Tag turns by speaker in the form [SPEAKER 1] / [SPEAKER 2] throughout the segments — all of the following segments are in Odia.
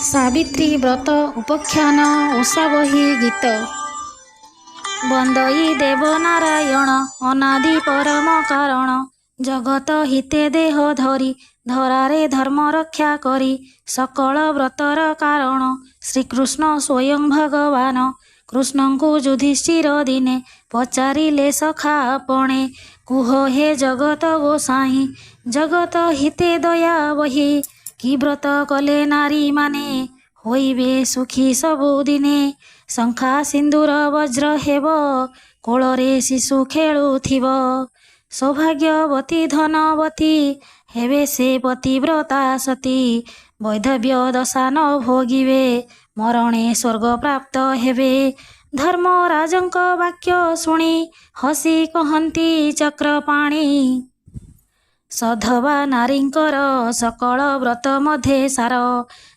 [SPEAKER 1] ସାବିତ୍ରୀ ବ୍ରତ ଉପାଖ୍ୟାନ ଓଷା ବହି ଗୀତ। ବନ୍ଦଇ ଦେବ ନାରାୟଣ ଅନାଦି ପରମ କାରଣ, ଜଗତ ହିତେ ଦେହ ଧରି ଧରାରେ ଧର୍ମ ରକ୍ଷା କରି, ସକଳ ବ୍ରତର କାରଣ ଶ୍ରୀକୃଷ୍ଣ ସ୍ୱୟଂ ଭଗବାନ। କୃଷ୍ଣଙ୍କୁ ଯୁଧିଷ୍ଠିର ଦିନେ ପଚାରିଲେ ସଖା ଆପଣେ, କୁହ ହେ ଜଗତ ଗୋସାଇଁ ଜଗତ ହିତେ ଦୟା ବହି, କି ବ୍ରତ କଲେ ନାରୀମାନେ ହୋଇବେ ସୁଖୀ ସବୁଦିନେ। ଶଙ୍ଖା ସିନ୍ଦୁର ବଜ୍ର ହେବ କୋଳରେ ଶିଶୁ ଖେଳୁଥିବ, ସୌଭାଗ୍ୟବତୀ ଧନବତୀ ହେବେ ସେ ପତିବ୍ରତା ସତୀ। ବୈଧବ୍ୟ ଦଶା ନ ଭୋଗିବେ ମରଣେ ସ୍ୱର୍ଗ ପ୍ରାପ୍ତ ହେବେ, ଧର୍ମରାଜଙ୍କ ବାକ୍ୟ ଶୁଣି ହସି କହନ୍ତି ଚକ୍ରପାଣି। ସଧବା ନାରୀଙ୍କର ସକଳ ବ୍ରତ ମଧ୍ୟେ ସାର,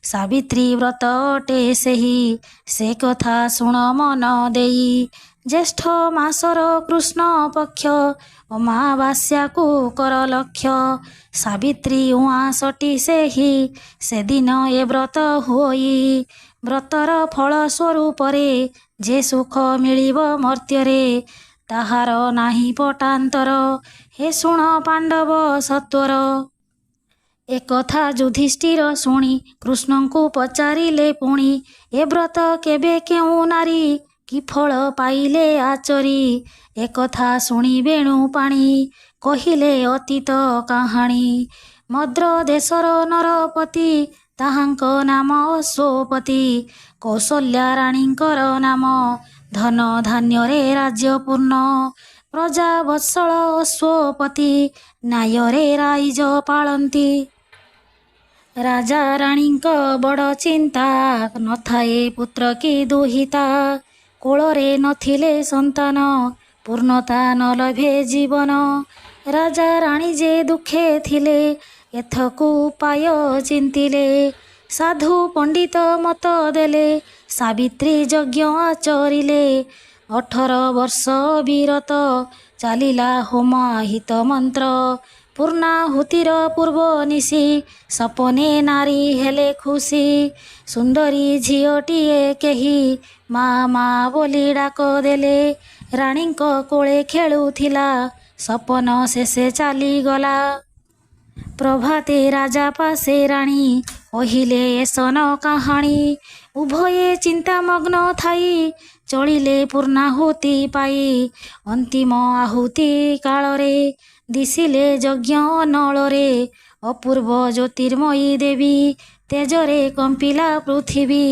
[SPEAKER 1] ସାବିତ୍ରୀ ବ୍ରତ ଅଟେ ସେହି ସେ କଥା ଶୁଣ ମନ ଦେଇ। ଜ୍ୟେଷ୍ଠ ମାସର କୃଷ୍ଣ ପକ୍ଷ ଅମାବାସ୍ୟାକୁ କର ଲକ୍ଷ୍ୟ, ସାବିତ୍ରୀ ଉଆଁଷଟି ସେହି ସେଦିନ ଏ ବ୍ରତ ହୋଇ। ବ୍ରତର ଫଳ ସ୍ୱରୂପରେ ଯେ ସୁଖ ମିଳିବ ମର୍ତ୍ତ୍ୟରେ, ତାହାର ନାହିଁ ପଟାନ୍ତର ହେ ଶୁଣ ପାଣ୍ଡବ ସତ୍ୱର। ଏକଥା ଯୁଧିଷ୍ଠିର ଶୁଣି କୃଷ୍ଣଙ୍କୁ ପଚାରିଲେ ପୁଣି, ଏ ବ୍ରତ କେବେ କେଉଁ ନାରୀ କି ଫଳ ପାଇଲେ ଆଚରି। ଏକଥା ଶୁଣି ବେଣୁ ପାଣି କହିଲେ ଅତୀତ କାହାଣୀ। ମଦ୍ର ଦେଶର ନରପତି ତାହାଙ୍କ ନାମ ଅଶ୍ୱପତି, କୌଶଲ୍ୟା ରାଣୀଙ୍କର ନାମ ଧନ ଧାନ୍ୟରେ ରାଜ୍ୟ ପୂର୍ଣ୍ଣ। ପ୍ରଜା ବତ୍ସଳ ଅଶ୍ୱପତି ନ୍ୟାୟରେ ରାଇଜ ପାଳନ୍ତି। ରାଜା ରାଣୀଙ୍କ ବଡ଼ ଚିନ୍ତା ନଥାଏ ପୁତ୍ର କି ଦୁହିତା, କୋଳରେ ନଥିଲେ ସନ୍ତାନ ପୂର୍ଣ୍ଣତା ନ ଲଭେ ଜୀବନ। ରାଜା ରାଣୀ ଯେ ଦୁଃଖେ ଥିଲେ ଏଥକୁ ଉପାୟ ଚିନ୍ତିଲେ, ସାଧୁ ପଣ୍ଡିତ ମତ ଦେଲେ ସାବିତ୍ରୀ ଯଜ୍ଞ ଆଚରିଲେ। 18 ବର୍ଷ ବିରତ ଚାଲିଲା ହୋମାହିତ ମନ୍ତ୍ର, ପୂର୍ଣ୍ଣାହୁତିର ପୂର୍ବ ନିଶି ସପନେ ନାରୀ ହେଲେ ଖୁସି। ସୁନ୍ଦରୀ ଝିଅଟିଏ କେହି ମା ମା ବୋଲି ଡାକ ଦେଲେ, ରାଣୀଙ୍କ କୋଳେ ଖେଳୁଥିଲା ସପନ ଶେଷେ ଚାଲିଗଲା। ପ୍ରଭାତେ ରାଜା ପାଶେ ରାଣୀ କହିଲେ ଏସନ କାହାଣୀ, ଉଭୟେ ଚିନ୍ତାମଗ୍ନ ଥାଇ ଚଳିଲେ ପୂର୍ଣ୍ଣାହୁତି ପାଇ। ଅନ୍ତିମ ଆହୁତି କାଳରେ ଦିଶିଲେ ଯଜ୍ଞ ଅନଳରେ, ଅପୂର୍ବ ଜ୍ୟୋତିର୍ମୟୀ ଦେବୀ ତେଜରେ କମ୍ପିଲା ପୃଥିବୀ।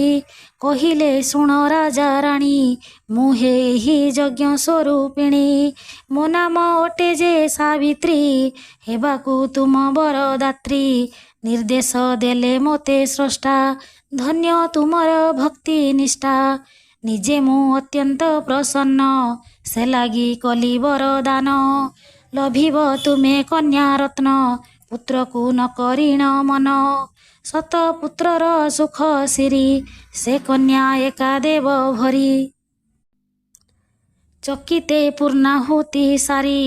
[SPEAKER 1] କହିଲେ ଶୁଣ ରାଜା ରାଣୀ ମୁଁ ଏହି ଯଜ୍ଞ ସ୍ୱରୂପିଣୀ, ମୋ ନାମ ଅଟେ ଯେ ସାବିତ୍ରୀ ହେବାକୁ ତୁମ ବରଦାତ୍ରୀ। ନିର୍ଦ୍ଦେଶ ଦେଲେ ମୋତେ ସ୍ରଷ୍ଟା ଧନ୍ୟ ତୁମର ଭକ୍ତି ନିଷ୍ଠା, ନିଜେ ମୁଁ ଅତ୍ୟନ୍ତ ପ୍ରସନ୍ନ ସେ ଲାଗି କଲି ବରଦାନ। ଲଭିବ ତୁମେ କନ୍ୟା ରତ୍ନ ପୁତ୍ରକୁ ନ କରିଣ ମନ, ସତ ପୁତ୍ରର ସୁଖ ସିରି ସେ କନ୍ୟା ଏକା ଦେବ ଭରି। ଚକିତେ ପୂର୍ଣ୍ଣାହୁତି ସାରି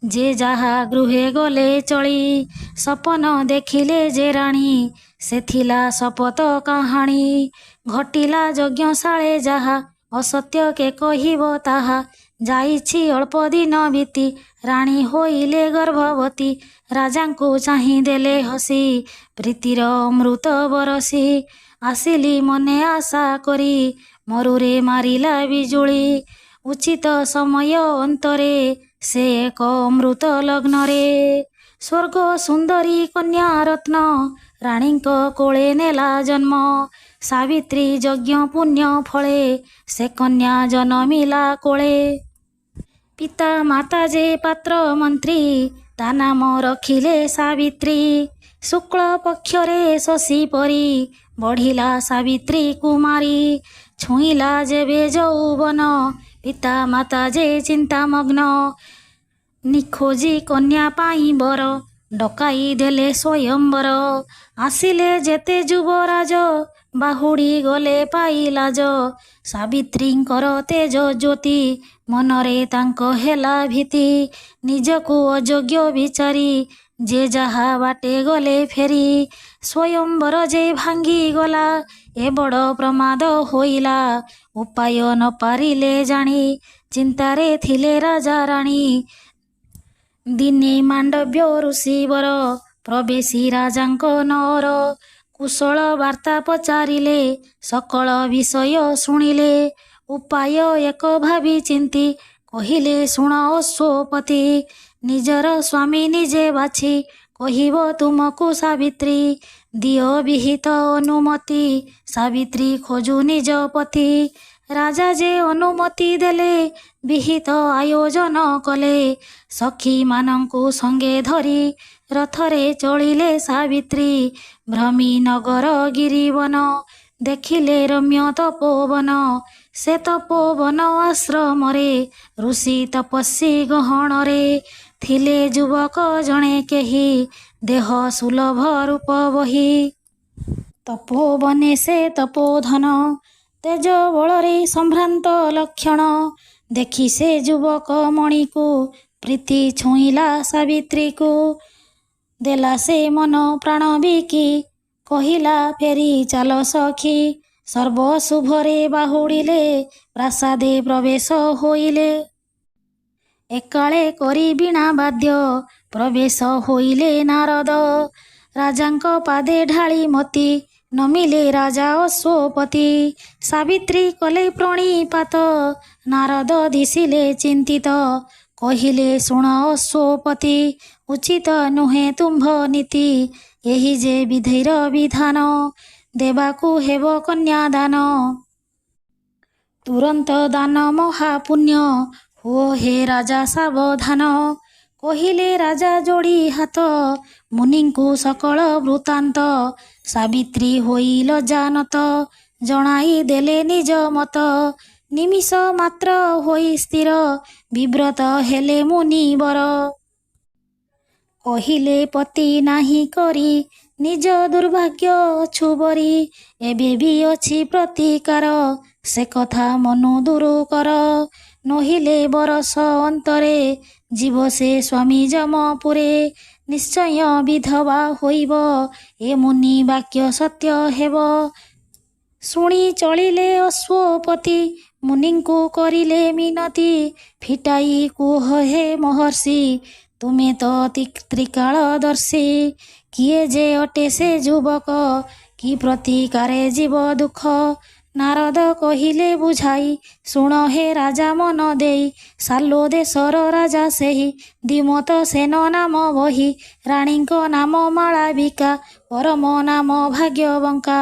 [SPEAKER 1] ଯେ ଯାହା ଗୃହେ ଗଲେ ଚଳି, ସପନ ଦେଖିଲେ ଯେ ରାଣୀ ସେ ଥିଲା ଶପଥ କାହାଣୀ। ଘଟିଲା ଯଜ୍ଞଶାଳେ ଯାହା ଅସତ୍ୟ କେ କହିବ ତାହା, ଯାଇଛି ଅଳ୍ପ ଦିନ ବିତି ରାଣୀ ହୋଇଲେ ଗର୍ଭବତୀ। ରାଜାଙ୍କୁ ଚାହିଁ ଦେଲେ ହସି ପ୍ରୀତିର ଅମୃତ ବରସି, ଆସିଲି ମନେ ଆଶା କରି ମରୁରେ ମାରିଲା ବିଜୁଳି। ଉଚିତ ସମୟ ଅନ୍ତରେ ସେ ଏକ ଅମୃତ ଲଗ୍ନରେ, ସ୍ୱର୍ଗ ସୁନ୍ଦରୀ କନ୍ୟା ରତ୍ନ ରାଣୀଙ୍କ କୋଳେ ନେଲା ଜନ୍ମ। ସାବିତ୍ରୀ ଯଜ୍ଞ ପୁଣ୍ୟ ଫଳେ ସେ କନ୍ୟା ଜନମିଲା କୋଳେ। ପିତା ମାତା ଯେ ପାତ୍ର ମନ୍ତ୍ରୀ ତା ନାମ ରଖିଲେ ସାବିତ୍ରୀ, ଶୁକ୍ଳ ପକ୍ଷରେ ଶଶୀ ପରି ବଢ଼ିଲା ସାବିତ୍ରୀ କୁମାରୀ। ଛୁଇଁଲା ଯେବେ ଯୌବନ ପିତା ମାତା ଯେ ଚିନ୍ତାମଗ୍ନ, ନିଖୋଜି କନ୍ୟା ପାଇଁ ବର ଡକାଇ ଦେଲେ ସ୍ୱୟଂବର। ଆସିଲେ ଯେତେ ଯୁବରାଜ ବାହୁଡ଼ି ଗଲେ ପାଇ ଲାଜ, ସାବିତ୍ରୀଙ୍କର ତେଜ ଜ୍ୟୋତି ମନରେ ତାଙ୍କ ହେଲା ଭୀତି। ନିଜକୁ ଅଯୋଗ୍ୟ ବିଚାରି ଯେ ଯାହା ବାଟେ ଗଲେ ଫେରି, ସ୍ୱୟଂବର ଯେ ଭାଙ୍ଗିଗଲା ଏ ବଡ଼ ପ୍ରମାଦ ହୋଇଲା। ଉପାୟ ନ ପାରିଲେ ଜାଣି ଚିନ୍ତାରେ ଥିଲେ ରାଜା ରାଣୀ। ଦିନେ ମାଣ୍ଡବ୍ୟ ଋଷିବର ପ୍ରବେଶୀ ରାଜାଙ୍କ ନଅର। କୁଶଳ ବାର୍ତ୍ତା ପଚାରିଲେ ସକଳ ବିଷୟ ଶୁଣିଲେ। ଉପାୟ ଏକ ଭାବି ଚିନ୍ତି କହିଲେ ଶୁଣ ଅଶ୍ୱପତି। ନିଜର ସ୍ୱାମୀ ନିଜେ ବାଛି କହିବ ତୁମକୁ ସାବିତ୍ରୀ। ଦିଅ ବିହିତ ଅନୁମତି ସାବିତ୍ରୀ ଖୋଜୁ ନିଜ ପତି। ରାଜା ଯେ ଅନୁମତି ଦେଲେ ବିହିତ ଆୟୋଜନ କଲେ। ସଖୀମାନଙ୍କୁ ସଙ୍ଗେ ଧରି ରଥରେ ଚଳିଲେ ସାବିତ୍ରୀ। ଭ୍ରମୀ ନଗର ଗିରିବନ ଦେଖିଲେ ରମ୍ୟ ତପୋବନ। ସେ ତପୋବନ ଆଶ୍ରମରେ ଋଷି ତପସ୍ୱୀ ଗହଣରେ। ଥିଲେ ଯୁବକ ଜଣେ କେହି ଦେହ ସୁଲଭ ରୂପ ବହି। ତପୋବନେ ସେ ତପୋଧନ ତେଜ ବଳରେ ସମ୍ଭ୍ରାନ୍ତ ଲକ୍ଷଣ। ଦେଖି ସେ ଯୁବକ ମଣିକୁ ପ୍ରୀତି ଛୁଇଁଲା ସାବିତ୍ରୀକୁ। ଦେଲା ସେ ମନ ପ୍ରାଣ ବିକି କହିଲା ଫେରି ଚାଲ ସଖୀ। ସର୍ବଶୁଭରେ ବାହୁଡ଼ିଲେ ପ୍ରାସାଦେ ପ୍ରବେଶ ହୋଇଲେ। ଏକାଳେ କରି ବୀଣା ବାଦ୍ୟ ପ୍ରବେଶ ହୋଇଲେ ନାରଦ। ରାଜାଙ୍କ ପାଦେ ଢାଳି ମତି ନମିଲେ ରାଜା ଅଶ୍ୱପତି। ସାବିତ୍ରୀ କଲେ ପ୍ରଣିପାତ ନାରଦ ଦିଶିଲେ ଚିନ୍ତିତ। କହିଲେ ଶୁଣ ଅଶ୍ୱପତି ଉଚିତ ନୁହେଁ ତୁମ୍ଭ ନୀତି। ଏହି ଯେ ବିଧିର ବିଧାନ ଦେବାକୁ ହେବ କନ୍ୟାଦାନ। ତୁରନ୍ତ ଦାନ ମହାପୁଣ୍ୟ ହୁଅ ହେ ରାଜା ସାବଧାନ। କହିଲେ ରାଜା ଯୋଡ଼ି ହାତ ମୁନିଙ୍କୁ ସକଳ ବୃତ୍ତାନ୍ତ। ସାବିତ୍ରୀ ହୋଇ ଲଜ୍ଜାନତ ଜଣାଇ ଦେଲେ ନିଜ ମତ। ନିମିଷ ମାତ୍ର ହୋଇ ସ୍ଥିର ବିବ୍ରତ ହେଲେ ମୁନିବର। କହିଲେ ପତି ନାହିଁ କରି ନିଜ ଦୁର୍ଭାଗ୍ୟ ଅଛୁ ବରି। ଏବେ ବି ଅଛି ପ୍ରତିକାର ସେ କଥା ମନୁ ଦୂର କର। ନୋହିଲେ ବରଷ ଅନ୍ତରେ ଯିବ ସେ ସ୍ୱାମୀ ଯମପୁରେ। ନିଶ୍ଚୟ ବିଧବା ହୋଇବ ଏ ମୁନି ବାକ୍ୟ ସତ୍ୟ ହେବ। ଶୁଣି ଚଳିଲେ ଅଶ୍ୱପତି ମୁନିଙ୍କୁ କରିଲେ ମିନତି। ଫିଟାଇ କୁହ ହେ ମହର୍ଷି ତୁମେ ତ ତ୍ରିକାଳଦର୍ଶୀ। କିଏ ଯେ ଅଟେ ସେ ଯୁବକ କି ପ୍ରତିକାରେ ଯିବ ଦୁଃଖ। ନାରଦ କହିଲେ ବୁଝାଇ ଶୁଣ ହେ ରାଜା ମନ ଦେଇ। ସାଲୋ ଦେଶର ରାଜା ସେହି ଦ୍ୱିମତ ସେନ ନାମ ବହି। ରାଣୀଙ୍କ ନାମ ମାଳାବିକା ପରମ ନାମ ଭାଗ୍ୟବଙ୍କା।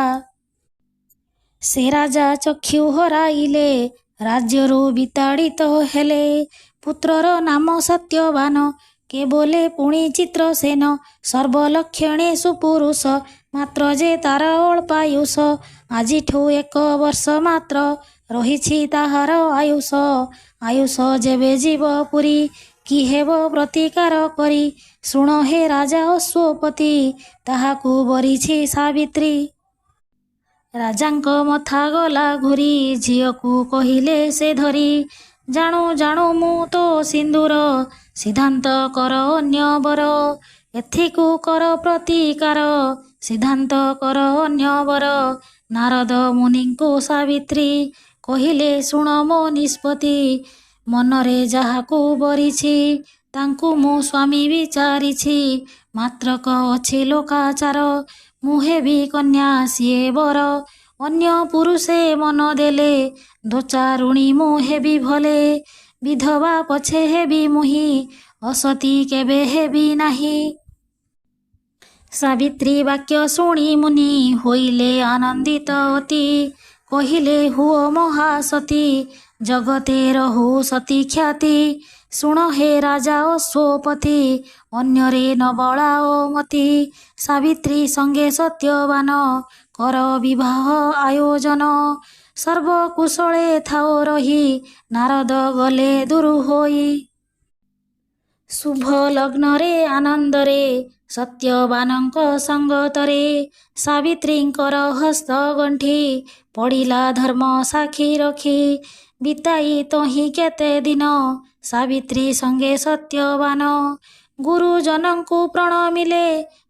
[SPEAKER 1] ସେ ରାଜା ଚକ୍ଷୁ ହରାଇଲେ ରାଜ୍ୟରୁ ବିତାଡ଼ିତ ହେଲେ। ପୁତ୍ରର ନାମ ସତ୍ୟବାନ କେବଲେ ପୁଣି ଚିତ୍ରସେନ। ସର୍ବଲକ୍ଷଣେ ସୁପୁରୁଷ ମାତ୍ର ଯେ ତାର ଅଳ୍ପାୟୁଷ। ଆଜିଠୁ 1 ବର୍ଷ ମାତ୍ର ରହିଛି ତାହାର ଆୟୁଷ। ଆୟୁଷ ଯେବେ ଯିବ ପୁରୀ କି ହେବ ପ୍ରତିକାର କରି। ଶୁଣ ହେ ରାଜା ଅଶ୍ୱପତି ତାହାକୁ ବରିଛି ସାବିତ୍ରୀ। ରାଜାଙ୍କ ମଥା ଗଲା ଘୁରି ଝିଅକୁ କହିଲେ ସେ ଧରି। ଜାଣୁ ଜାଣୁ ମୁଁ ତ ସିନ୍ଦୁର ସିଦ୍ଧାନ୍ତ କର ଅନ୍ୟ ବର। ଏଥିକୁ କର ପ୍ରତିକାର ସିଦ୍ଧାନ୍ତ କର ଅନ୍ୟ ବର। ନାରଦ ମୁନିଙ୍କୁ ସାବିତ୍ରୀ କହିଲେ ଶୁଣ ମୋ ନିଷ୍ପତ୍ତି। ମନରେ ଯାହାକୁ ବରିଛି ତାଙ୍କୁ ମୁଁ ସ୍ୱାମୀ ବିଚାରିଛି। ମାତ୍ରକ ଅଛି ଲୋକାଚାର ମୁଁ ହେବି କନ୍ୟା ସିଏ ବର। ଅନ୍ୟ ପୁରୁଷେ ମନ ଦେଲେ ଦୋଚାରୁଣୀ ମୁଁ ହେବି ଭଲେ। ବିଧବା ପଛେ ହେବି ମୁହିଁ ଅସତୀ କେବେ ହେବି ନାହିଁ। ସାବିତ୍ରୀ ବାକ୍ୟ ଶୁଣି ମୁନି ହୋଇଲେ ଆନନ୍ଦିତ ଅତି। କହିଲେ ହୁଅ ମହାସତୀ ଜଗତେ ରହୁ ସତୀ ଖ୍ୟାତି। ଶୁଣ ହେ ରାଜା ଅଶ୍ୱପତି ଅନ୍ୟରେ ନ ବଳାଅ ମତି। ସାବିତ୍ରୀ ସଙ୍ଗେ ସତ୍ୟବାନ କର ବିବାହ ଆୟୋଜନ। ସର୍ବକୁଶଳେ ଥାଅ ରହି ନାରଦ ଗଲେ ଦୂରୁ ହୋଇ। ଶୁଭ ଲଗ୍ନରେ ଆନନ୍ଦରେ ସତ୍ୟବାନଙ୍କ ସଙ୍ଗତରେ। ସାବିତ୍ରୀଙ୍କର ହସ୍ତ ଗଣ୍ଠି ପଡ଼ିଲା ଧର୍ମ ସାକ୍ଷୀ ରଖି। ବିତାଇ ତହିଁ କେତେ ଦିନ ସାବିତ୍ରୀ ସଙ୍ଗେ ସତ୍ୟବାନ। ଗୁରୁଜନଙ୍କୁ ପ୍ରଣମିଲେ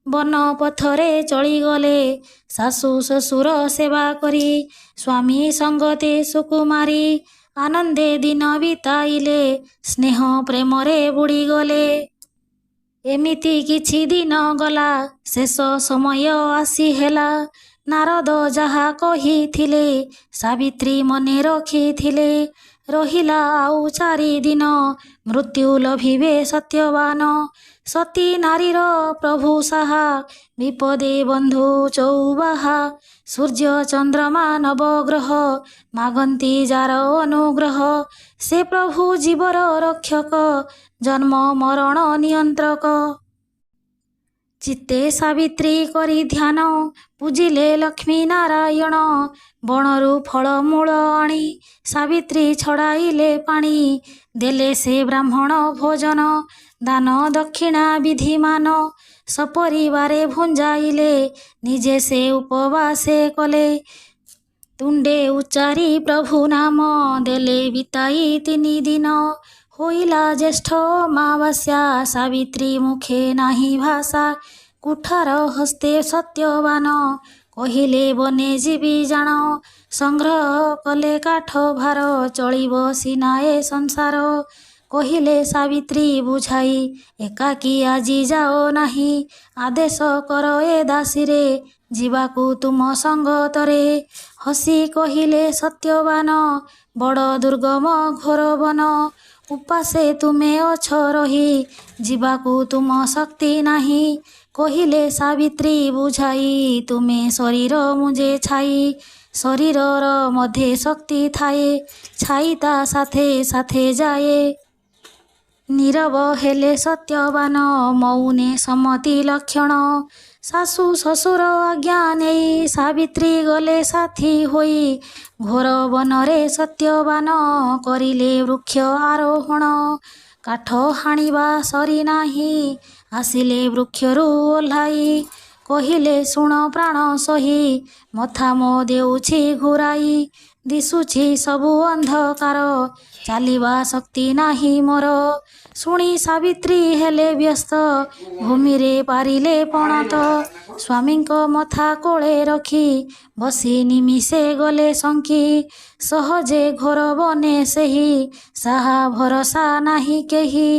[SPEAKER 1] ବନ ପଥରେ ଚଳିଗଲେ ଶାଶୁ ଶ୍ୱଶୁର ସେବା କରି ସ୍ୱାମୀ ସଙ୍ଗତେ ସୁକୁମାରୀ ଆନନ୍ଦେ ଦିନ ବିତାଇଲେ ସ୍ନେହ ପ୍ରେମରେ ବୁଡ଼ିଗଲେ। ଏମିତି କିଛି ଦିନ ଗଲା ଶେଷ ସମୟ ଆସି ହେଲା ନାରଦ ଯାହା କହିଥିଲେ ସାବିତ୍ରୀ ମନେ ରଖିଥିଲେ। ରହିଲା ଆଉ 4 ଦିନ ମୃତ୍ୟୁ ଲଭିବେ ସତ୍ୟବାନ ସତୀ ନାରୀର ପ୍ରଭୁ ସାହା ବିପଦେ ବନ୍ଧୁ ଚଉବାହା ସୂର୍ଯ୍ୟ ଚନ୍ଦ୍ରମା ନବଗ୍ରହ ମାଗନ୍ତି ଯାର ଅନୁଗ୍ରହ ସେ ପ୍ରଭୁ ଜୀବର ରକ୍ଷକ ଜନ୍ମ ମରଣ ନିୟନ୍ତ୍ରକ। ଚିତ୍ତେ ସାବିତ୍ରୀ କରି ଧ୍ୟାନ ପୂଜିଲେ ଲକ୍ଷ୍ମୀ ନାରାୟଣ ବଣରୁ ଫଳମୂଳ ଆଣି ସାବିତ୍ରୀ ଛଡ଼ାଇଲେ ପାଣି ଦେଲେ ସେ ବ୍ରାହ୍ମଣ ଭୋଜନ ଦାନ ଦକ୍ଷିଣା ବିଧିମାନ ସପରିବାରେ ଭୁଞ୍ଜାଇଲେ ନିଜେ ସେ ଉପବାସେ କଲେ ତୁଣ୍ଡେ ଉଚ୍ଚାରି ପ୍ରଭୁ ନାମ ଦେଲେ ବିତାଇ 3 ଦିନ ହୋଇଲା ଜ୍ୟେଷ୍ଠ ଅମାବାସ୍ୟା ସାବିତ୍ରୀ ମୁଖେ ନାହିଁ ଭାଷା କୁଠାର ହସ୍ତେ ସତ୍ୟବାନ କହିଲେ ବନେ ଯିବି ଜାଣ ସଂଗ୍ରହ କଲେ କାଠ ଭାର ଚଳିବ ସିନା ଏ ସଂସାର କହିଲେ ସାବିତ୍ରୀ ବୁଝାଇ ଏକାକୀ ଆଜି ଯାଅ ନାହିଁ ଆଦେଶ କର ଏ ଦାସୀରେ ଯିବାକୁ ତୁମ ସଙ୍ଗତରେ ହସି କହିଲେ ସତ୍ୟବାନ ବଡ଼ ଦୁର୍ଗମ ଘୋର ବନ ଉପାସେ ତୁମେ ଅଛ ରହି ଯିବାକୁ ତୁମ ଶକ୍ତି ନାହିଁ କହିଲେ ସାବିତ୍ରୀ ବୁଝାଇ ତୁମେ ଶରୀର ମୁଞ୍ଜେ ଛାଇ ଶରୀରର ମଧ୍ୟରେ ଶକ୍ତି ଥାଏ ଛାଇ ତା ସାଥେ ସାଥେ ଯାଏ। ନୀରବ ହେଲେ ସତ୍ୟବାନ ମୌନେ ସମ୍ମତି ଲକ୍ଷଣ ଶାଶୁ ଶ୍ୱଶୁର ଆଜ୍ଞା ନେଇ ସାବିତ୍ରୀ ଗଲେ ସାଥୀ ହୋଇ ଘୋର ବନରେ ସତ୍ୟବାନ କରିଲେ ବୃକ୍ଷ ଆରୋହଣ କାଠ ହାଣିବା ସରି ନାହିଁ ଆସିଲେ ବୃକ୍ଷରୁ ଓହ୍ଲାଇ କହିଲେ ଶୁଣ ପ୍ରାଣ ସହି ମଥା ମୋ ଦେଉଛି ଘୁରାଇ ଦିଶୁଛି ସବୁ ଅନ୍ଧକାର ଚାଲିବା ଶକ୍ତି ନାହିଁ ମୋର ଶୁଣି ସାବିତ୍ରୀ ହେଲେ ବ୍ୟସ୍ତ ଭୂମିରେ ପାରିଲେ ପଣତ ସ୍ୱାମୀଙ୍କ ମଥା କୋଳେ ରଖି ବସି ନିମିଷେ ଗଲେ ଶଙ୍କି ସହଜେ ଘୋର ବନେ ସେହି ସାହା ଭରସା ନାହିଁ କେହି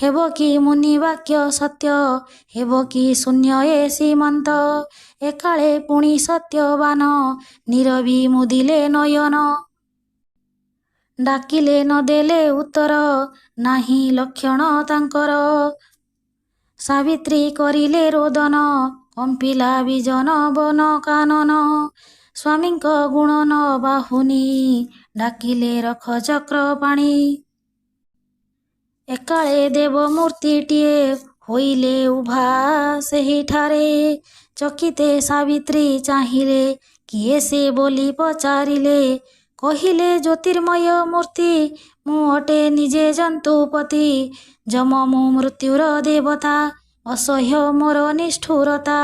[SPEAKER 1] ହେବ କି ମୁନି ବାକ୍ୟ ସତ୍ୟ ହେବ କି ଶୂନ୍ୟ ଏ ସୀମନ୍ତ ଏକାଳେ ପୁଣି ସତ୍ୟବାନ ନୀରବି ମୁଦିଲେ ନୟନ ଡାକିଲେ ନଦେଲେ ଉତ୍ତର ନାହିଁ ଲକ୍ଷଣ ତାଙ୍କର ସାବିତ୍ରୀ କରିଲେ ରୋଦନ କମ୍ପିଲା ବିଜନ ବନ କାନନ ସ୍ୱାମୀଙ୍କ ଗୁଣ ନ ବାହୁନି ଡାକିଲେ ରଖ ଚକ୍ର ପାଣି ଏକାଳେ ଦେବ ମୂର୍ତ୍ତିଟିଏ ହୋଇଲେ ଉଭା ସେହିଠାରେ ଚକିତେ ସାବିତ୍ରୀ ଚାହିଁଲେ କିଏ ସେ ବୋଲି ପଚାରିଲେ କହିଲେ ଜ୍ୟୋତିର୍ମୟ ମୂର୍ତ୍ତି ମୁଁ ଅଟେ ନିଜେ ଜନ୍ତୁପତି ଯମ ମୁଁ ମୃତ୍ୟୁର ଦେବତା ଅସହ୍ୟ ମୋର ନିଷ୍ଠୁରତା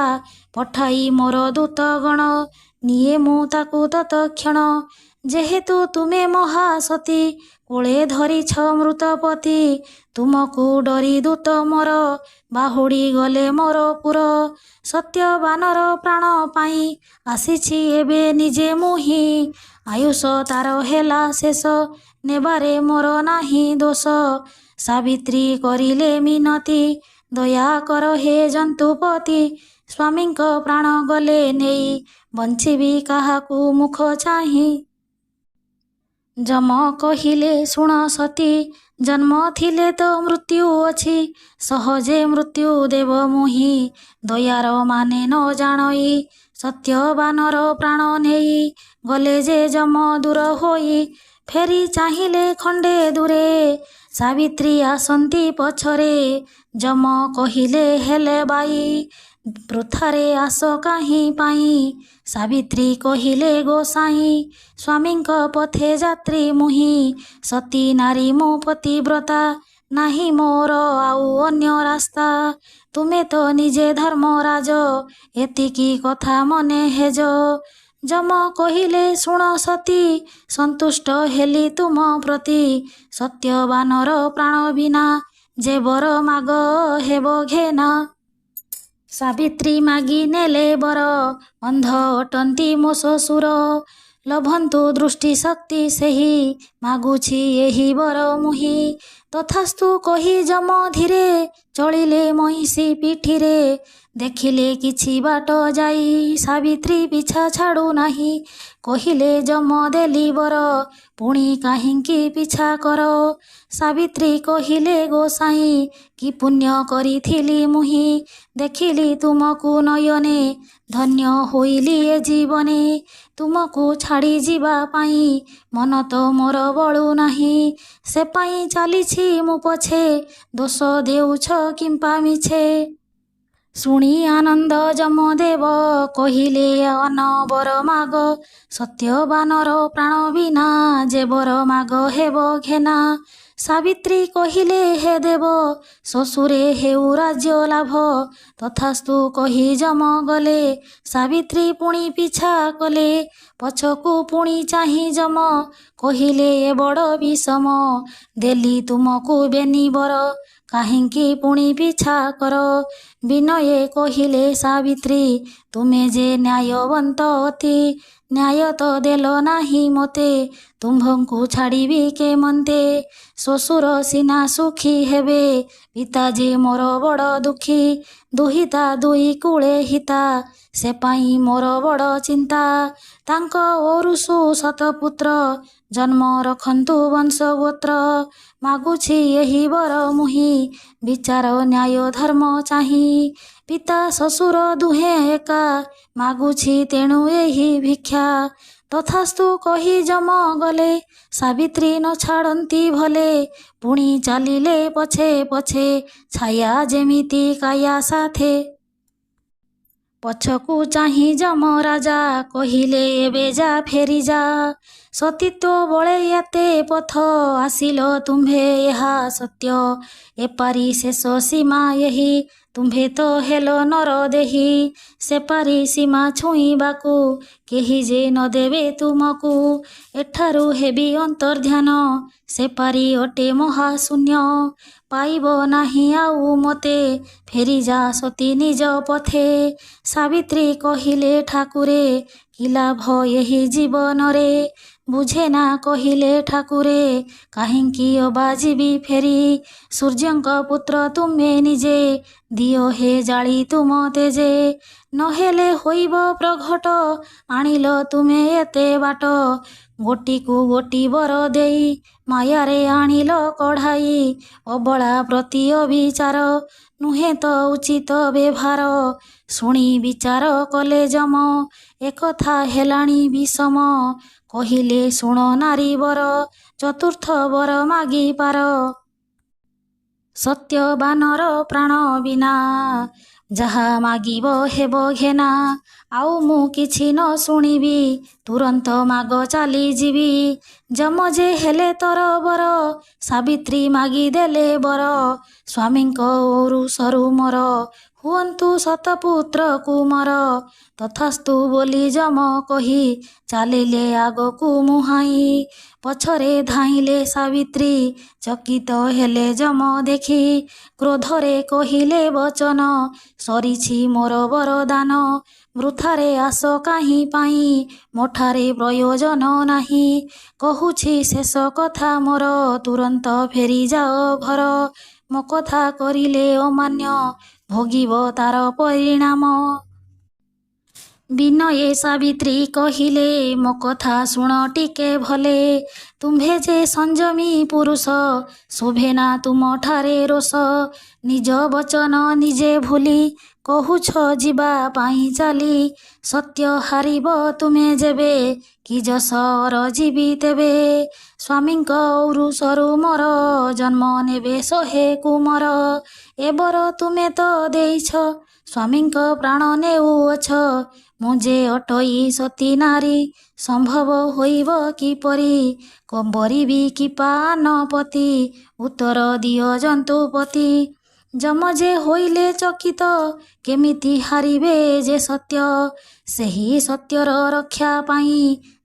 [SPEAKER 1] ପଠାଇ ମୋର ଦୂତଗଣ ନିଏ ମୁଁ ତାକୁ ତତକ୍ଷଣ ଯେହେତୁ ତୁମେ ମହାସତୀ କୋଳେ ଧରିଛ ମୃତପତି ତୁମକୁ ଡରି ଦୂତ ମୋର ବାହୁଡ଼ି ଗଲେ ମୋର ପୁର ସତ୍ୟବାନର ପ୍ରାଣ ପାଇଁ ଆସିଛି ଏବେ ନିଜେ ମୁଁ ହିଁ ଆୟୁଷ ତାର ହେଲା ଶେଷ ନେବାରେ ମୋର ନାହିଁ ଦୋଷ ସାବିତ୍ରୀ କରିଲେ ମିନତି ଦୟା କର ହେ ଜନ୍ତୁପତି ସ୍ୱାମୀଙ୍କ ପ୍ରାଣ ଗଲେ ନେଇ ବଞ୍ଚିବି କାହାକୁ ମୁଖ ଚାହିଁ ଯମ କହିଲେ ଶୁଣ ସତୀ ଜନ୍ମ ଥିଲେ ତ ମୃତ୍ୟୁ ଅଛି ସହଜେ ମୃତ୍ୟୁ ଦେବ ମୁହିଁ ଦୟାର ମାନେ ନ ଜାଣଇ ସତ୍ୟବାନର ପ୍ରାଣ ନେଇ ଗଲେ ଯେ ଯମ ଦୂର ହୋଇ ଫେରି ଚାହିଁଲେ ଖଣ୍ଡେ ଦୂରେ ସାବିତ୍ରୀ ଆସନ୍ତି ପଛରେ ଯମ କହିଲେ ହେଲେ ବାଇ ବୃଥାରେ ଆସ କାହିଁ ପାଇଁ ସାବିତ୍ରୀ କହିଲେ ଗୋସାଇଁ ସ୍ୱାମୀଙ୍କ ପଥେ ଯାତ୍ରୀ ମୁହିଁ ସତୀ ନାରୀ ମୁଁ ପତିବ୍ରତା ନାହିଁ ମୋର ଆଉ ଅନ୍ୟ ରାସ୍ତା ତୁମେ ତ ନିଜେ ଧର୍ମରାଜ ଏତିକି କଥା ମନେ ହେଜ ଯମ କହିଲେ ଶୁଣ ସତୀ ସନ୍ତୁଷ୍ଟ ହେଲି ତୁମ ପ୍ରତି ସତ୍ୟବାନର ପ୍ରାଣ ବିନା ଯେ ବର ମାଗ ହେବ ଘେନା ସାବିତ୍ରୀ ମାଗି ନେଲେ ବର ଅନ୍ଧ ଅଟନ୍ତି ମୋ ଶ୍ୱଶୁର। ଲଭନ୍ତୁ ଦୃଷ୍ଟି ଶକ୍ତି ସେହି ମାଗୁଛି ଏହି ବର ମୁହିଁ। ତଥାସ୍ତୁ କହି ଯମ ଧୀରେ ଚଳିଲେ ମଇଁଷି ପିଠିରେ। ଦେଖିଲେ କିଛି ବାଟ ଯାଇ ସାବିତ୍ରୀ ପିଛା ଛାଡ଼ୁ ନାହିଁ। କହିଲେ ଯମ ଦେଲି ବର ପୁଣି କାହିଁକି ପିଛା କର। ସାବିତ୍ରୀ କହିଲେ ଗୋସାଇଁ କି ପୁଣ୍ୟ କରିଥିଲି ମୁହିଁ। ଦେଖିଲି ତୁମକୁ ନୟନେ ଧନ୍ୟ ହୋଇଲି ଏ ଜୀବନେ। ତୁମକୁ ଛାଡ଼ି ଯିବା ପାଇଁ ମନ ତ ମୋର ବଳୁ ନାହିଁ। ସେ ପାଇଁ ଚାଲିଛି ମୁଁ ପଛେ ଦୋଷ ଦେଉଛ କିମ୍ପା ମିଛେ। ଶୁଣି ଆନନ୍ଦ ଯମଦେବ କହିଲେ ଅନବର ମାଗ। ସତ୍ୟବାନର ପ୍ରାଣ ବିନା ଯେ ବର ମାଗ ହେବ ଘେନା। ସାବିତ୍ରୀ କହିଲେ ହେ ଦେବ ଶ୍ୱଶୁରେ ହେଉ ରାଜ୍ୟ ଲାଭ। ତଥାସ୍ତୁ କହି ଯମ ଗଲେ ସାବିତ୍ରୀ ପୁଣି ପିଛା କଲେ। ପଛକୁ ପୁଣି ଚାହିଁ ଯମ କହିଲେ ଏ ବଡ଼ ବିଷମ। ଦେଲି ତୁମକୁ ବେନି ବର କାହିଁକି ପୁଣି ପିଛା କର। ବିନୟେ କହିଲେ ସାବିତ୍ରୀ ତୁମେ ଯେ ନ୍ୟାୟବନ୍ତ ଅତି। ନ୍ୟାୟ ତ ଦେଲ ନାହିଁ ମୋତେ ତୁମ୍ଭଙ୍କୁ ଛାଡ଼ିବି କେମନ୍ତେ। ଶ୍ୱଶୁର ସିନା ସୁଖୀ ହେବେ ପିତା ଯେ ମୋର ବଡ଼ ଦୁଃଖୀ। ଦୁହିତା ଦୁଇ କୂଳେ ହିତା ସେ ପାଇଁ ମୋର ବଡ଼ ଚିନ୍ତା। ତାଙ୍କ ଓରୁଷୁ ଶତପୁତ୍ର ଜନ୍ମ ରଖନ୍ତୁ ବଂଶଗୋତ୍ର। ମାଗୁଛି ଏହି ବର ମୁହିଁ ବିଚାର ନ୍ୟାୟ ଧର୍ମ ଚାହିଁ। ପିତା ଶ୍ୱଶୁର ଦୁହେଁ ଏକା ମାଗୁଛି ତେଣୁ ଏହି ଭିକ୍ଷା। ତଥାସ୍ତୁ କହି ଯମ ଗଲେ ସାବିତ୍ରୀ ନ ଛାଡ଼ନ୍ତି ଭଲେ। ପୁଣି ଚାଲିଲେ ପଛେ ପଛେ ଛାୟା ଯେମିତି କାୟା ସାଥେ। ପଛକୁ ଚାହିଁ ଯମ ରାଜା କହିଲେ ଏବେ ଯା ଫେରି ଯା। ସତୀତ୍ୱ ବଳେ ଏତେ ପଥ ଆସିଲ ତୁମ୍ଭେ ଏହା ସତ୍ୟ। ଏପାରି ଶେଷ ସୀମା ଏହି ତୁମ୍ଭେ ତ ହେଲ ନର ଦେହି। ସେପାରି ସୀମା ଛୁଇଁବାକୁ କେହି ଯେ ନ ଦେବେ ତୁମକୁ। ଏଠାରୁ ହେବି ଅନ୍ତର୍ଧ୍ୟାନ ସେପାରି ଅଟେ ମହାଶୂନ୍ୟ। ପାଇବ ନାହିଁ ଆଉ ମୋତେ ଫେରିଯା ସତୀ ନିଜ ପଥେ। ସାବିତ୍ରୀ କହିଲେ ଠାକୁରେ କି ଲାଭ ଏହି ଜୀବନରେ। ବୁଝେନା କହିଲେ ଠାକୁରେ କାହିଁକି ଅବା ଯିବି ଫେରି। ସୂର୍ଯ୍ୟଙ୍କ ପୁତ୍ର ତୁମେ ନିଜେ ଦିଅ ହେ ଜାଳି ତୁମ ତେଜେ। ନହେଲେ ହୋଇବ ପ୍ରଘଟ ଆଣିଲ ତୁମେ ଏତେ ବାଟ। ଗୋଟିକୁ ଗୋଟି ବର ଦେଇ ମାୟାରେ ଆଣିଲ କଢ଼ାଇ। ଅବଳା ପ୍ରତି ଅବିଚାର ନୁହେଁ ତ ଉଚିତ ବ୍ୟବହାର। ଶୁଣି ବିଚାର କଲେ ଯମ ଏକଥା ହେଲାଣି ବିଷମ। କହିଲେ ଶୁଣ ନାରୀ ବର ଚତୁର୍ଥ ବର ମାଗିପାର। ସତ୍ୟବାନର ପ୍ରାଣ ବିନା ଯାହା ମାଗିବ ହେବ ଘେନା। ଆଉ ମୁଁ କିଛି ନ ଶୁଣିବି ତୁରନ୍ତ ମାଗ ଚାଲିଯିବି। ଯମ ଯେ ହେଲେ ତରବର ସାବିତ୍ରୀ ମାଗିଦେଲେ ବର। ସ୍ୱାମୀଙ୍କ ଓରୁଷରୁ ମୋର ହୁଅନ୍ତୁ ଶତପୁତ୍ର କୁମର। ତଥାସ୍ତୁ ବୋଲି ଯମ କହି ଚାଲିଲେ ଆଗକୁ ମୁହାଁଇ। ପଛରେ ଧାଇଁଲେ ସାବିତ୍ରୀ ଚକିତ ହେଲେ ଯମ ଦେଖି। କ୍ରୋଧରେ କହିଲେ ବଚନ ସରିଛି ମୋର ବରଦାନ। ବୃଥାରେ ଆସ କାହିଁ ପାଇଁ ମୋଠାରେ ପ୍ରୟୋଜନ ନାହିଁ। କହୁଛି ଶେଷ କଥା ମୋର ତୁରନ୍ତ ଫେରିଯାଅ ଘର। ମୋ କଥା କରିଲେ ଅମାନ୍ୟ ଭୋଗିବ ତାର ପରିଣାମ। ବିନୟେ ସାବିତ୍ରୀ କହିଲେ ମୋ କଥା ଶୁଣ ଟିକେ ଭଲେ। ତୁମ୍ଭେ ଯେ ସଂଯମୀ ପୁରୁଷ ଶୋଭେନା ତୁମଠାରେ ରୋଷ। ନିଜ ବଚନ ନିଜେ ଭୁଲି କହୁଛ ଯିବା ପାଇଁ ଚାଲି। ସତ୍ୟ ହାରିବ ତୁମେ ଯେବେ କି ଯଶର ଯିବି ତେବେ। ସ୍ୱାମୀଙ୍କ ଔରୁଷରୁ ମୋର ଜନ୍ମ ନେବେ ଶହେ କୁମର। ଏ ବର ତୁମେ ତ ଦେଇଛ ସ୍ୱାମୀଙ୍କ ପ୍ରାଣ ନେଉଅଛ। ମୁଁ ଯେ ଅଟଇ ସତୀ ନାରୀ ସମ୍ଭବ ହୋଇବ କିପରି। ବରିବି କିପା ଆନପତି ଉତ୍ତର ଦିଅ ଜନ୍ତୁପତି। ଯମ ଯେ ହୋଇଲେ ଚକିତ କେମିତି ହାରିବେ ଯେ ସତ୍ୟ। ସେହି ସତ୍ୟର ରକ୍ଷା ପାଇଁ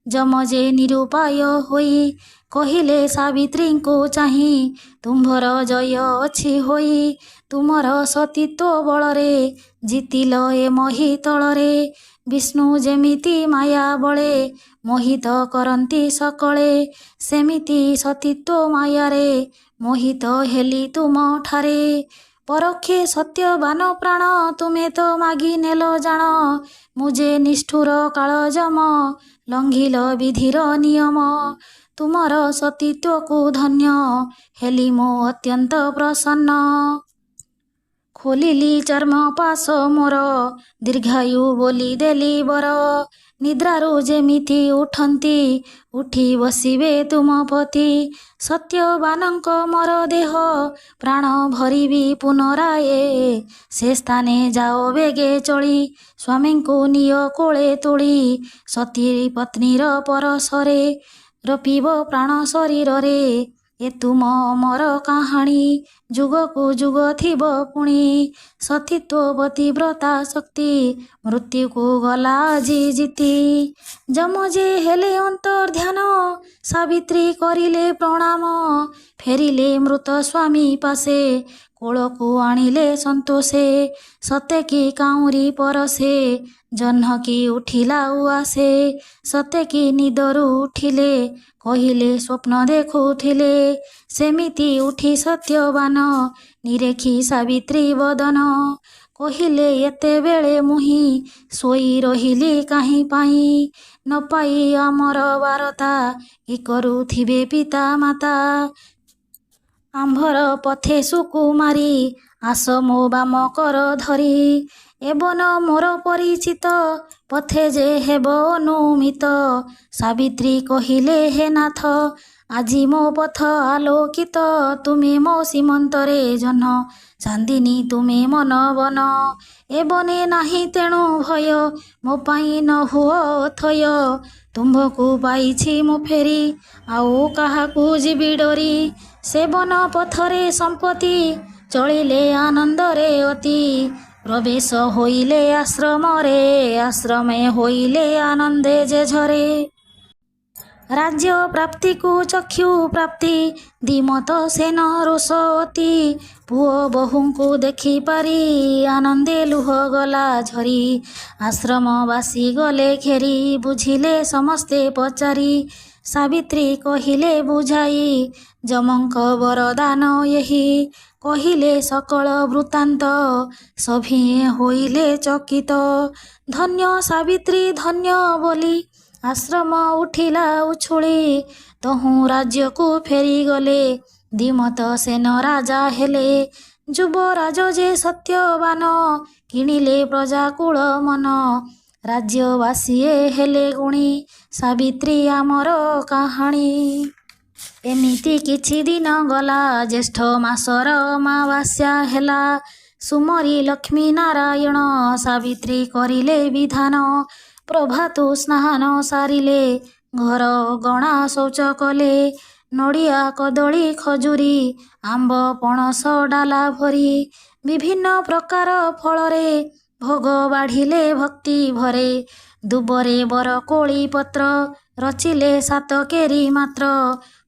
[SPEAKER 1] ଯମ ଯେ ନିରୁପାୟ ହୋଇ କହିଲେ ସାବିତ୍ରୀଙ୍କୁ ଚାହିଁ ତୁମ୍ଭର ଜୟ ଅଛି ହୋଇ। ତୁମର ସତୀତ୍ୱ ବଳରେ ଜିତିଲ ଏ ମହିତଳରେ। ବିଷ୍ଣୁ ଯେମିତି ମାୟା ବଳେ ମୋହିତ କରନ୍ତି ସକଳେ ସେମିତି ସତୀତ୍ୱ ମାୟାରେ ମୋହିତ ହେଲି ତୁମଠାରେ। ପରୋକ୍ଷେ ସତ୍ୟବାନ ପ୍ରାଣ ତୁମେ ତ ମାଗି ନେଲ ଜାଣ। ମୁଁ ଯେ ନିଷ୍ଠୁର କାଳ ଯମ ଲଙ୍ଘିଲ ବିଧିର ନିୟମ। ତୁମର ସତୀତ୍ୱକୁ ଧନ୍ୟ ହେଲି ମୁଁ ଅତ୍ୟନ୍ତ ପ୍ରସନ୍ନ। ଖୋଲିଲି ଚର୍ମ ପାଶ ମୋର ଦୀର୍ଘାୟୁ ବୋଲି ଦେଲି ବର। ନିଦ୍ରାରୁ ଯେମିତି ଉଠନ୍ତି ଉଠି ବସିବେ ତୁମ ପତି। ସତ୍ୟବାନଙ୍କ ମୋର ଦେହ ପ୍ରାଣ ଭରିବି ପୁନରାଏ। ସେ ସ୍ଥାନେ ଯାଅ ବେଗେ ଚଳି ସ୍ୱାମୀଙ୍କୁ ନିଅ କୋଳେ ତୋଳି। ସତୀ ପତ୍ନୀର ପରଶରେ ରପିବ ପ୍ରାଣ ଶରୀରରେ। ଏ ତୁମ ଅମର କାହାଣୀ ଯୁଗକୁ ଯୁଗ ଥିବ ପୁଣି। ସତୀତ୍ୱ ପତିବ୍ରତା ଶକ୍ତି ମୃତ୍ୟୁକୁ ଗଲା ଆଜି ଜିତି। ଯମ ଯେ ହେଲେ ଅନ୍ତର୍ଧ୍ୟାନ ସାବିତ୍ରୀ କରିଲେ ପ୍ରଣାମ। ଫେରିଲେ ମୃତ ସ୍ୱାମୀ ପାଶେ କୋଳକୁ ଆଣିଲେ ସନ୍ତୋଷେ। ସତେକି କାଉଁରୀ ପରଶେ ଜହ୍ନକି ଉଠିଲା ଉଆସେ। ସତେକି ନିଦରୁ ଉଠିଲେ କହିଲେ ସ୍ୱପ୍ନ ଦେଖୁଥିଲେ। ସେମିତି ଉଠି ସତ୍ୟବାନ ନିରେଖି ସାବିତ୍ରୀ ବଦନ। କହିଲେ ଏତେବେଳେ ମୁହିଁ ଶୋଇ ରହିଲି କାହିଁ ପାଇଁ। ନ ପାଇ ଆମର ବାରତା କି କରୁଥିବେ ପିତା ମାତା। ଆମ୍ଭର ପଥେ ସୁକୁମାରୀ ଆସ ମୋ ବାମ କର ଧରି। ଏବନ ମୋର ପରିଚିତ ପଥେ ଯେ ହେବ ଅନୁମିତ। ସାବିତ୍ରୀ କହିଲେ ହେ ନାଥ ଆଜି ମୋ ପଥ ଆଲୋକିତ। ତୁମେ ମୋ ସୀମନ୍ତରେ ଜହ୍ନ ଚାନ୍ଦିନୀ ତୁମେ ମନ ବନ। ଏବନେ ନାହିଁ ତେଣୁ ଭୟ ମୋ ପାଇଁ ନ ହୁଅ ଅଥୟ। ତୁମ୍ଭକୁ ପାଇଛି ମୁଁ ଫେରି ଆଉ କାହାକୁ ଯିବି ଡରି। ସେବନ ପଥରେ ସମ୍ପତ୍ତି ଚଳିଲେ ଆନନ୍ଦରେ ଅତି। ପ୍ରବେଶ ହୋଇଲେ ଆଶ୍ରମରେ ଆଶ୍ରମେ ହୋଇଲେ ଆନନ୍ଦେ ଯେ ଝରେ। ରାଜ୍ୟ ପ୍ରାପ୍ତିକୁ ଚକ୍ଷୁ ପ୍ରାପ୍ତି ଦିମତ ସେନ ରୋଷ ଅତି। ପୁଅ ବୋହୂଙ୍କୁ ଦେଖି ପାରି ଆନନ୍ଦେ ଲୁହ ଗଲା ଝରି। ଆଶ୍ରମବାସୀ ଗଲେ ଘେରି ବୁଝିଲେ ସମସ୍ତେ ପଚାରି। ସାବିତ୍ରୀ କହିଲେ ବୁଝାଇ ଯମଙ୍କ ବରଦାନ ଏହି। କହିଲେ ସକଳ ବୃତ୍ତାନ୍ତ ସଭିଏଁ ହୋଇଲେ ଚକିତ। ଧନ୍ୟ ସାବିତ୍ରୀ ଧନ୍ୟ ବୋଲି ଆଶ୍ରମ ଉଠିଲା ଉଛୁଳି। ତହୁଁ ରାଜ୍ୟକୁ ଫେରିଗଲେ ଦିମତ ସେନ ରାଜା ହେଲେ। ଯୁବରାଜ ଯେ ସତ୍ୟବାନ କିଣିଲେ ପ୍ରଜାକୁଳ ମନ। ରାଜ୍ୟବାସୀଏ ହେଲେ ଗୁଣୀ ସାବିତ୍ରୀ ଆମର କାହାଣୀ। ଏମିତି କିଛି ଦିନ ଗଲା ଜ୍ୟେଷ୍ଠ ମାସର ଅମାବାସ୍ୟା ହେଲା। ସୁମରି ଲକ୍ଷ୍ମୀ ନାରାୟଣ ସାବିତ୍ରୀ କରିଲେ ବିଧାନ। ପ୍ରଭାତୁ ସ୍ନାନ ସାରିଲେ ଘର ଗଣା ଶୌଚ କଲେ। ନଡ଼ିଆ କଦଳୀ ଖଜୁରୀ ଆମ୍ବ ପଣସ ଡାଲା ଭରି ବିଭିନ୍ନ ପ୍ରକାର ଫଳରେ ଭୋଗ ବାଢ଼ିଲେ ଭକ୍ତି ଭରେ। ଦୁବରେ ବର କୋଳି ପତ୍ର ରଚିଲେ ସାତ କେରି ମାତ୍ର।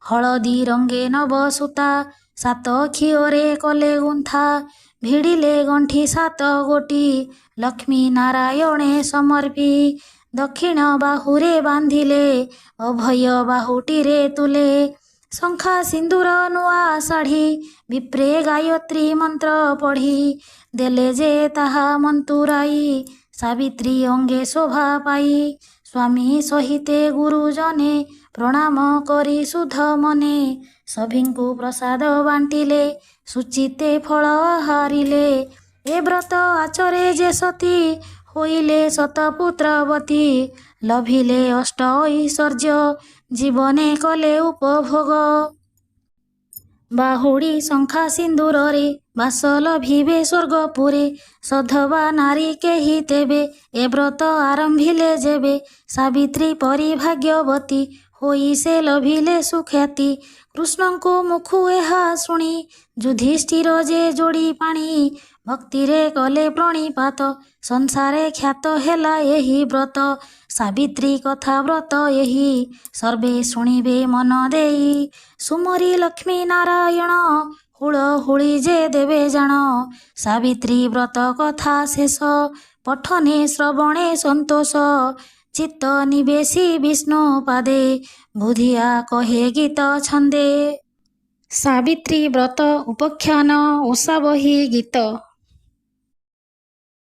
[SPEAKER 1] ହଳଦୀ ରଙ୍ଗେ ନବ ସୂତା ସାତ ଖିଅରେ କଲେ ଗୁନ୍ଥା। ଭିଡ଼ିଲେ ଗଣ୍ଠି ସାତ ଗୋଟି ଲକ୍ଷ୍ମୀ ନାରାୟଣେ ସମର୍ପି। ଦକ୍ଷିଣ ବାହୁରେ ବାନ୍ଧିଲେ ଅଭୟ ବାହୁଟିରେ ତୁଲେ। ଶଙ୍ଖା ସିନ୍ଦୁର ନୂଆ ଶାଢ଼ୀ ବିପ୍ରେ ଗାୟତ୍ରୀ ମନ୍ତ୍ର ପଢ଼ି। ଦେଲେ ଯେ ତାହା ମନ୍ତୁରାଇ ସାବିତ୍ରୀ ଅଙ୍ଗେ ଶୋଭା ପାଇ। ସ୍ୱାମୀ ସହିତେ ଗୁରୁଜନେ ପ୍ରଣାମ କରି ଶୁଦ୍ଧ ମନେ। ସଭିଙ୍କୁ ପ୍ରସାଦ ବାଣ୍ଟିଲେ ସୁଚିତେ ଫଳ ଆହାରିଲେ। ଏ ବ୍ରତ ଆଚରେ ଯେ ସତୀ ହୋଇଲେ ଶତପୁତ୍ରବତୀ। ଲଭିଲେ ଅଷ୍ଟ ଐଶ୍ୱର୍ଯ୍ୟ ଜୀବନେ କଲେ ଉପଭୋଗ। ବାହୁଡ଼ି ଶଙ୍ଖା ସିନ୍ଦୁରରେ ବାସ ଲଭିବେ ସ୍ୱର୍ଗପୁରେ। ସଧବା ନାରୀ କେହି ତେବେ ଏ ବ୍ରତ ଆରମ୍ଭିଲେ ଯେବେ। ସାବିତ୍ରୀ ପରି ଭାଗ୍ୟବତୀ ହୋଇ ସେ ଲଭିଲେ ସୁଖ୍ୟାତି। କୃଷ୍ଣଙ୍କୁ ମୁଖୁ ଏହା ଶୁଣି ଯୁଧିଷ୍ଠିର ଯେ ଯୋଡ଼ି ପାଣି। ଭକ୍ତିରେ କଲେ ପ୍ରଣିପାତ ସଂସାରେ ଖ୍ୟାତ ହେଲା ଏହି ବ୍ରତ। ସାବିତ୍ରୀ କଥା ବ୍ରତ ଏହି ସର୍ବେ ଶୁଣିବେ ମନ ଦେଇ। ସୁମରି ଲକ୍ଷ୍ମୀ ନାରାୟଣ ହୁଳହୁଳି ଯେ ଦେବେ ଜାଣ। ସାବିତ୍ରୀ ବ୍ରତ କଥା ଶେଷ ପଠନେ ଶ୍ରବଣେ ସନ୍ତୋଷ। ଚିତ୍ତ ନିବେଶୀ ବିଷ୍ଣୁ ପାଦେ ବୁଧିଆ କହେ ଗୀତ ଛନ୍ଦେ। ସାବିତ୍ରୀ ବ୍ରତ ଉପାଖ୍ୟାନ ଓଷା ବହି ଗୀତ।